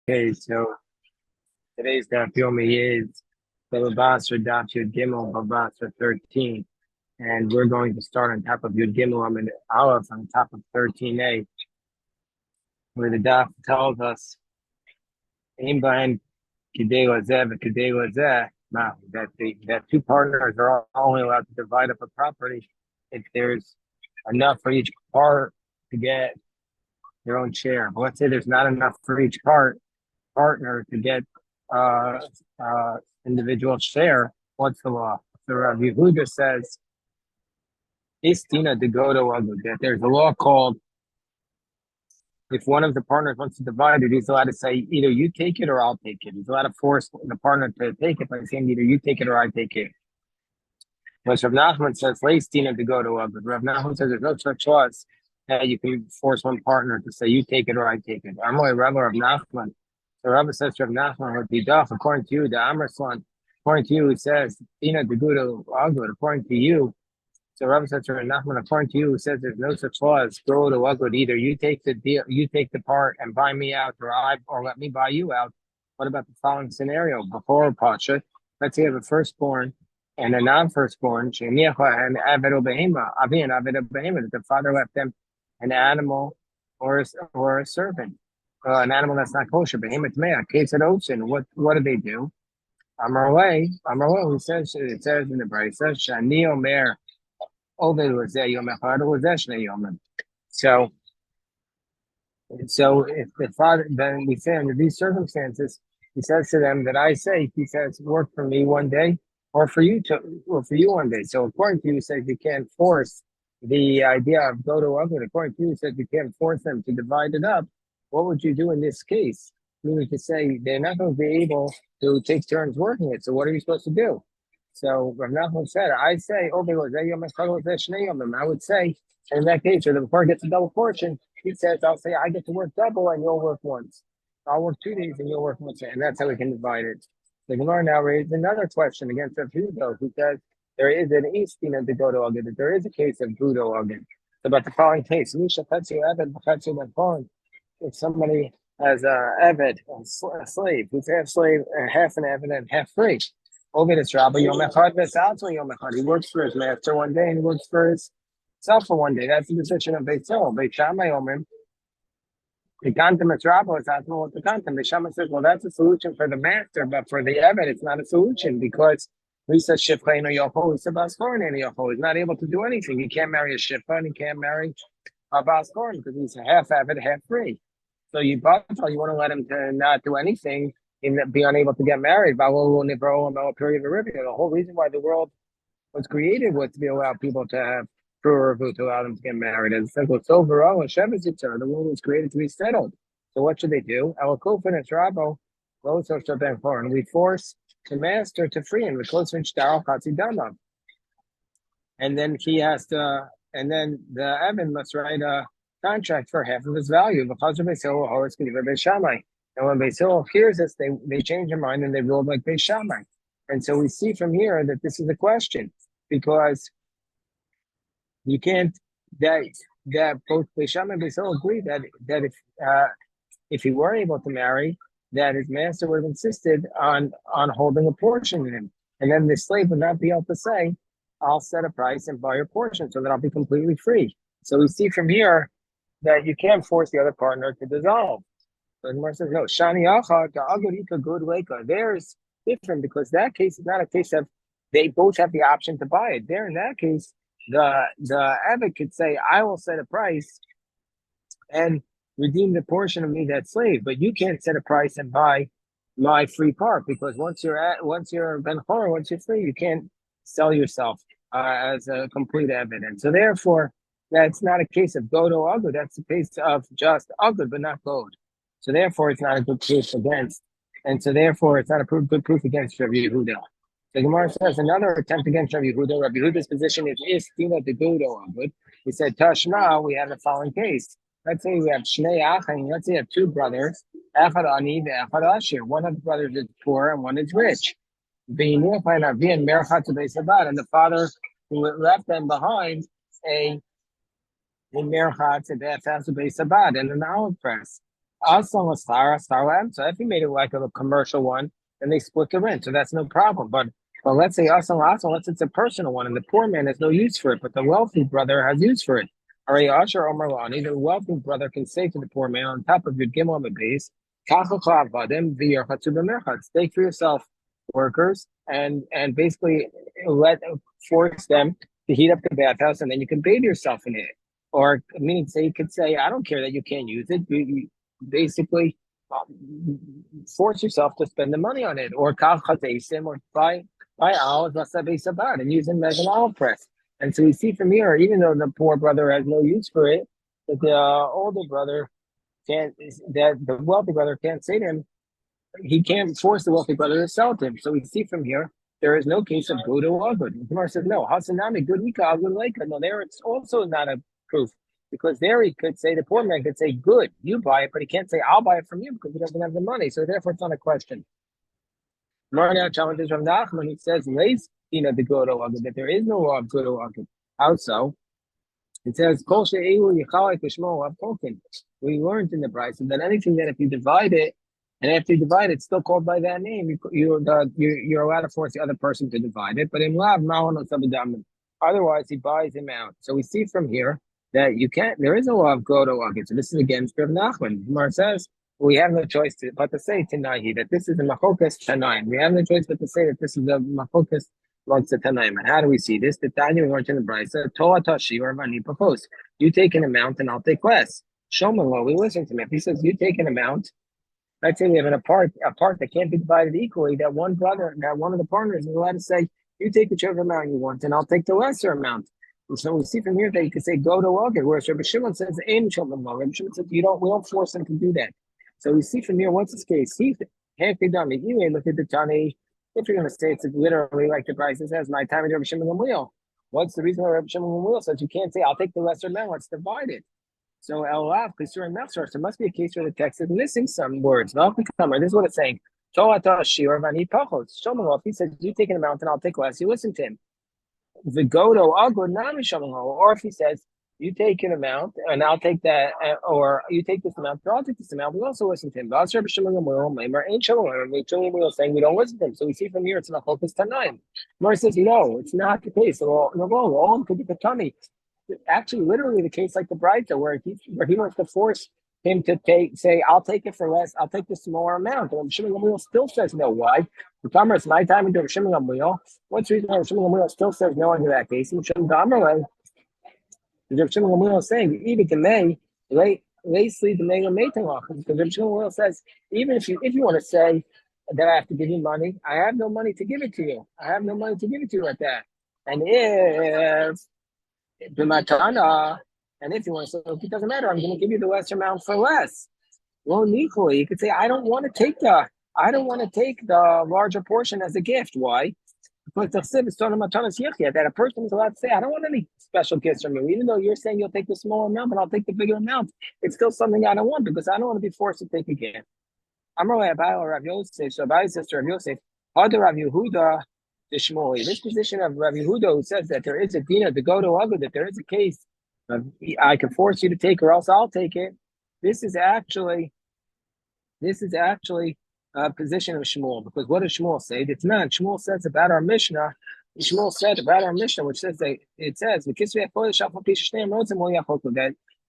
Okay, so today's daf yomi is Bava Basra daf Yud Gimel Bava Basra 13, and we're going to start on top of Yud Gimel. I'm in Aleph on top of 13a, where the daf tells us in behind Kidei Lazeh and Kidei Lazeh that two partners are only allowed to divide up a property if there's enough for each part to get their own share. But let's say there's not enough for each partner to get uh, individual share. What's the law? So Rabbi Yehuda says, Istina de Godo that there's a law called if one of the partners wants to divide it, he's allowed to say either you take it or I'll take it. He's allowed to force the partner to take it by saying either you take it or I take it. But Rav Nachman says, Istina de Godo Rav Nachman says there's no such laws that you can force one partner to say you take it or I take it. I'm only Rabbi Rav Nachman. The Rabbi says to Rav Nachman would be daf. According to you, the Amrslan, according to you, he says, Tina de Gudo Agud. According to you, so Rabbi says to Rav Nachman, according to you, who says there's no such law as go to Agud. Either you take the deal, you take the part and buy me out, or let me buy you out. What about the following scenario? Before Pasha, let's say you have a firstborn and a non-firstborn, and Avid Behema, Avi and Avid Behema, that the father left them an animal or a servant, an animal that's not kosher. Behemoth mea, case at ocean. What do they do? Amarle, who says it says in the Braisa, Shani Omer Oved was there Yom Echad was there Shnei Yomim. So if the father, then we say under these circumstances, he says to them that I say, he says, work for me one day, or for you one day. So according to you, he says you can't force the idea of go to other. According to you, he says you can't force them to divide it up. What would you do in this case? Meaning to say they're not going to be able to take turns working it. So what are you supposed to do? So Rav Nachman said, I say, I would say, in that case, or the partner gets a double portion, he says, I'll say, I get to work double and you'll work once. I'll work 2 days and you'll work once. And that's how we can divide it. The Gemara now raised another question against Rav Hudo, who says there is an Eastin of the Godo Agin, that there is a case of Gudo Agin. About the following case, if somebody has a Eved, a slave, who's half slave, half an Eved, and half free. Ovid is Rabbi Yom Echad V'Salto Yom Echad. He works for his master one day and he works for himself for one day. That's the position of Beit Hillel. Beit Shammai Omer, Pikantim is Rabbi, it's Atmo Pikantim. Beit Shammai says, well, that's a solution for the master, but for the Eved, it's not a solution because Lisa Shifcha Yochol, Lisa Baskorin Yochol. He's not able to do anything. He can't marry a Shifcha and he can't marry a Baskorin because he's half Eved, half free. So you want to let him to not do anything and be unable to get married. The whole reason why the world was created was to be allow people to have to allow them to get married. And so overall, the world was created to be settled. So what should they do? And we force the master to free him. And then he has to, and then the Evan must write a contract for half of his value. Because of Beis Hillel, Horus can give Beis Shammai. And when Beis Hillel hears this, they change their mind and they rule like Beis Shammai. And so we see from here that this is a question because you can't that both Beis Shammai and Beis Hillel agree that if he were able to marry, that his master would have insisted on holding a portion in him, and then the slave would not be able to say, "I'll set a price and buy your portion, so that I'll be completely free." So we see from here that you can't force the other partner to dissolve. So the Gemara says, no, Shani Acha, Agurika Good Weka. There's different because that case is not a case of they both have the option to buy it. There in that case, the abbot could say, I will set a price and redeem the portion of me that slave, but you can't set a price and buy my free part because once you're ben chor, once you're free, you can't sell yourself as a complete evidence. So therefore, that's not a case of god or agud. That's a case of just agud, but not god. So therefore, it's not a good proof against, and so therefore, it's not a good proof against Rabbi Yehuda. The Gemara says another attempt against Rabbi Yehuda. Rabbi Yehuda's position is tina de god or agud. He said Tashma. We have the following case. Let's say we have Shnei Achim. Let's say you have two brothers. Echad ani ve'echad ashir. One of the brothers is poor and one is rich. And the father who left them behind a merchat to Beis Sabad and an olive press. Aslan so if you made it like a commercial one, then they split the rent, so that's no problem. But let's say let's say it's a personal one, and the poor man has no use for it, but the wealthy brother has use for it. Already, Asher Omar Lani, the wealthy brother can say to the poor man on top of your gimel on the base, take for yourself workers and basically let force them to heat up the bathhouse, and then you can bathe yourself in it. Or meaning, say you could say, I don't care that you can't use it. You basically force yourself to spend the money on it, or or buy olives sabat and use them as an olive press. And so we see from here, even though the poor brother has no use for it, that the older brother can't, that the wealthy brother can't say to him, he can't force the wealthy brother to sell to him. So we see from here, there is no case of good or good. The Gemara says, no, Hasanami, good Ika, good Leika. No, there it's also not a proof. Because there he could say, the poor man could say, good, you buy it, but he can't say, I'll buy it from you because he doesn't have the money. So therefore, it's not a question. Gemara now challenges from Nachman. He says, Lays, the good or good, that there is no law of good or good. How so? It says, Kol she'elu yichalek l'shmo av. We learned in the Brisa that anything that if you divide it, and after you divide it, it's still called by that name. You're allowed to force the other person to divide it. But in Lav, otherwise he buys him out. So we see from here that you can't. There is a law of good or good. So this is against Rav Nachman. Gemara says we have no choice but to say Tanahi that this is a machokas Tanaim. We have no choice but to say that this is a machokas amongst the Tanaim. And how do we see this? The Tanya we learned in the Brisa, Toa Tashi or Vani propose. You take an amount and I'll take less. Showman law, we listen to him. If he says you take an amount, let's say we have a part that can't be divided equally, that one of the partners is allowed to say, you take whichever amount you want, and I'll take the lesser amount. And so we see from here that you could say go to Logit, whereas Rabbi Shimon says aim Shimon. Rabbi Shimon says we don't force them to do that. So we see from here, what's this case? He halfway done. You may look at the Tani. If you're going to say it's literally like the Brisa says, my time with Rabbi Shimon Gamliel. What's the reason why Rabbi Shimon Gamliel says you can't say I'll take the lesser amount? Let's divide it. So Elav, Kisur, and Mechsar. So it must be a case where the text is missing some words. This is what it's saying. If he says you take an amount and I'll take less, you listen to him. Or if he says you take an amount and I'll take that, or you take this amount, or I'll take this amount, we also listen to him. Saying we don't listen to him. So we see from here it's not focused Tanaim. Mara says no, it's not the case. All could be the tummy. Actually, literally the case like the Brisa where he wants to force him to say, I'll take it for less, I'll take the smaller amount. And Shimon Gamliel still says no. Why? The Tamer, it's my time into Shimon Gamliel. What's the reason why Shimon Gamliel still says no into that case? And Shimon Gamliel is saying, even to may, lastly, the may because Shimon Gamliel says, even if you want to say that I have to give you money, I have no money to give it to you. I have no money to give it to you at that. And if and if you want to say, it doesn't matter, I'm going to give you the lesser amount for less. Well, equally, you could say, I don't want to take the larger portion as a gift. Why? Because the Chsiv is talking about that a person is allowed to say, I don't want any special gifts from you. Even though you're saying you'll take the smaller amount, but I'll take the bigger amount. It's still something I don't want because I don't want to be forced to take a gift. Amar Rav Yosef, so Abai says to Rav Yosef, Hada Rav Yehuda, this position of Rav Yehuda who says that there is a dina to go to Agud, that there is a case of I can force you to take or else I'll take it. This is actually a position of Shmuel, because what does Shmuel say? It's not. Shmuel says about our Mishnah. Shmuel said about our Mishnah, which says that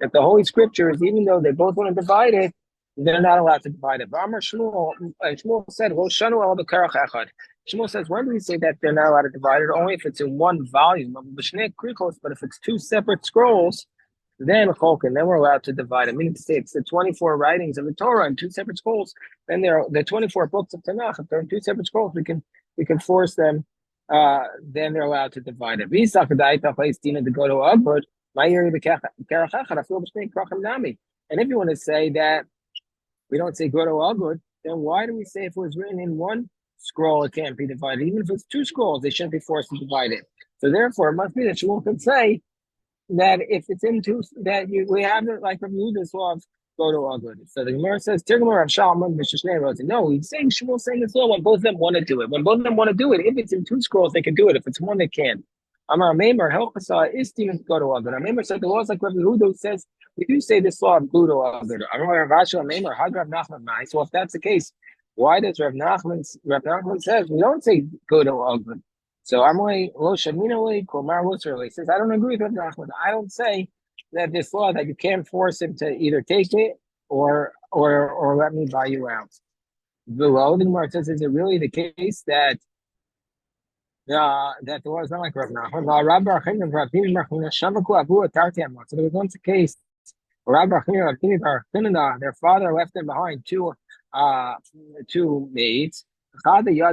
that the Holy Scriptures, even though they both want to divide it, they're not allowed to divide it. But Shmuel said, Shmuel says, when do we say that they're not allowed to divide it? Only if it's in one volume. But if it's two separate scrolls, then we're allowed to divide it. Meaning to say it's the 24 writings of the Torah in two separate scrolls. Then there are the 24 books of Tanakh. If they're in two separate scrolls, we can force them. Then they're allowed to divide it. And if you want to say that we don't say good or good, then why do we say if it was written in one scroll, it can't be divided? Even if it's two scrolls, they shouldn't be forced to divide it. So therefore, it must be that Shmuel could say that if it's in two, we have it like from Yehuda's law of go to good. So the Gemara says, Tirgamar of Shalman, no, he's saying Shmuel's saying this law when both of them want to do it. When both of them want to do it, if it's in two scrolls, they can do it. If it's one, they can't. Amar Meimer, Helchasa, Istin, go to good. Meimer said the law is like Rabbi Yehuda who says we do say this law of Gludo Agud. I don't know Rav Asher name or Had Rav Nachman Mai. So if that's the case, why does Rav Nachman says we don't say Gludo Agud? So I'm like Lo Shamina Komar He says I don't agree with Rav Nachman. I don't say that this law that you can't force him to either take it or let me buy you out. Below the Gemara says, is it really the case that that there was not like Rav Nachman? So there was once a case where Rabbi Achim and Rav Pini Bar Chinina, their father left them behind two maids. One knew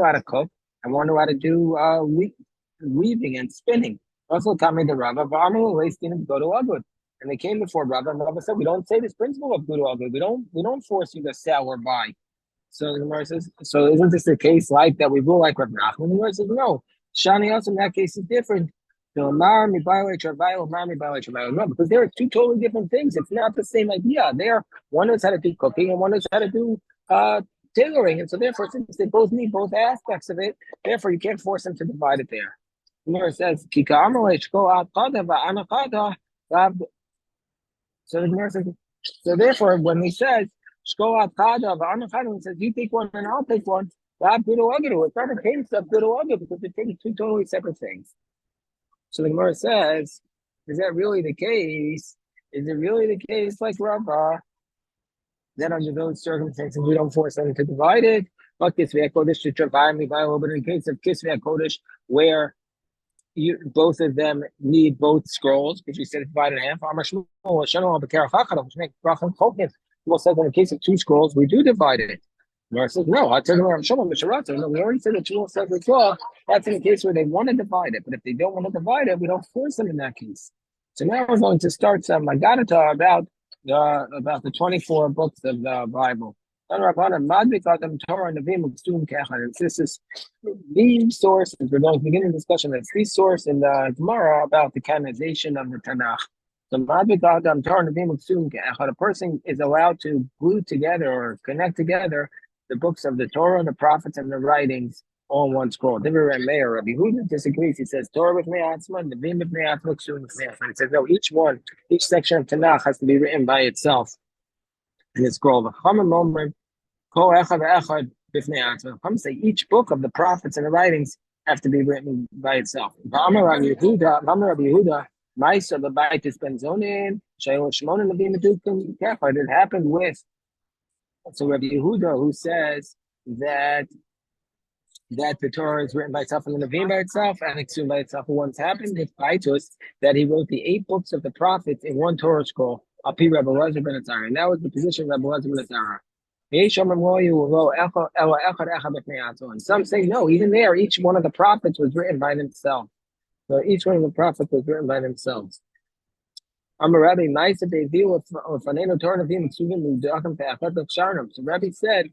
how to cook and one knew how to do weaving and spinning. Also, Tami the Rabba, go to Agud. And they came before Rabba, and Rabba said, "We don't say this principle of good or good. We don't force you to sell or buy." So the Gemara says, "So isn't this the case like that? We rule like Rav Nachman?" The Gemara says, "No. Shani also in that case is different. So no, because there are two totally different things. It's not the same idea. There, one knows how to do cooking and one knows how to do tailoring, and so therefore, since they both need both aspects of it, therefore you can't force them to divide it there." The Gemara says, "Kika amalei shko ad kada va'anakada." So the Gemara says, so therefore, when he says, Shko Akada, V'anachadu, he says, you take one and I'll take one, it's not a case of Gudu because they're taking two totally separate things. So the Gemara says, is that really the case? Is it really the case like Rava that under those circumstances we don't force them to divide it? But Kisvei HaKodesh to divide me by a little bit in the case of Kisvei HaKodesh, where both of them need both scrolls, because you said it's divided in half. Well says in the case of two scrolls, we do divide it. Nor says, no, I tell you, no, we already said that Shmuel says it's law. That's in the case where they want to divide it. But if they don't want to divide it, we don't force them in that case. So now we're going to start some Magadata about the 24 books of the Bible. This is these sources. We're going to begin a discussion. It's these sources in the Gemara about the canonization of the Tanakh. So a person is allowed to glue together or connect together the books of the Torah, the prophets, and the writings all in one scroll. Rabbi Yehuda disagrees. He says Torah with Me'atzman, the Nevi'im with Me'atzman, Ksuvim with Me'atzman. He says no, each section of Tanakh has to be written by itself in a scroll. The Chachamim moment, Kol Echad Echad B'fnei Atzman. Chachamim say each book of the prophets and the writings have to be written by itself. V'amar Rabbi Yehuda, Ma'isa B'Baitis Ben Zonin, Shayol Shimon and Nevi'im Medukim Kechad. It happened with Rabbi Yehuda, who says that the Torah is written by itself and the Nevi'im by itself and it's by itself. Once happened with Baitus that he wrote the 8 books of the prophets in one Torah scroll. Api Rabbi Elazar ben Atzara, and that was the position of Rabbi Elazar ben Atzara. And some say no, even there, each one of the prophets was written by themselves. So each one of the prophets was written by themselves. So Rabbi said,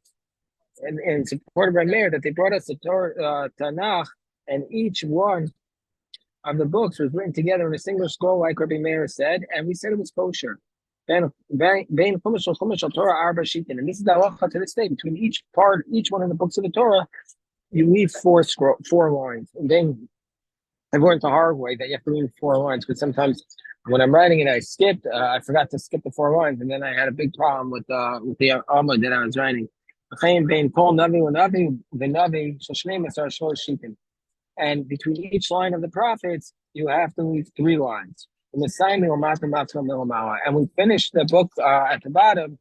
in support of Rabbi Meir, that they brought us the Torah Tanakh, and each one of the books was written together in a single scroll, like Rabbi Meir said, and we said it was kosher. And this is the halacha to this day. Between each one of the books of the Torah, you leave 4 lines. And then I've learned the hard way that you have to leave 4 lines, because sometimes when I'm writing it, I forgot to skip the 4 lines, and then I had a big problem with the Amud that I was writing. And between each line of the prophets, you have to leave 3 lines. And we finish the book at the bottom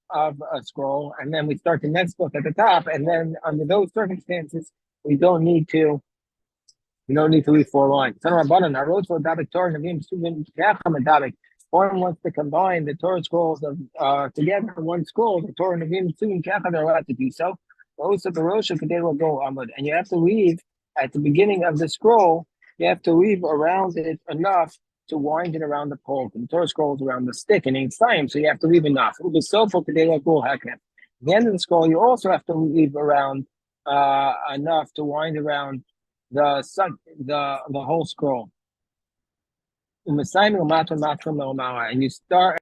of a scroll, and then we start the next book at the top. And then under those circumstances, we don't need to leave 4 lines. One wants to combine the Torah scrolls together in one scroll. The Torah and Nevi'im they're allowed to do so. And you have to leave at the beginning of the scroll. You have to leave around it enough to wind it around the pole. The Torah scroll is around the stick and ain't time, so you have to leave enough. It will be so for today like At the end of the scroll, you also have to leave around enough to wind around the whole scroll. And you start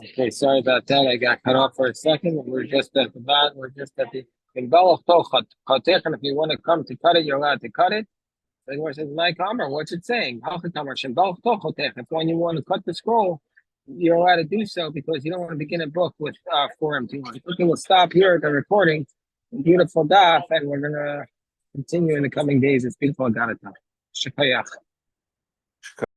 Okay, sorry about that. I got cut off for a second. We're just at the bottom. We're just at the in If you want to come to cut it, you're allowed to cut it. The Gemara says, "My kamar." What's it saying? If when you want to cut the scroll, you're allowed to do so because you don't want to begin a book with 4 empty lines. Okay, we'll stop here at the recording. Beautiful daf, and we're gonna continue in the coming days. It's beautiful. Got it. Shakayach.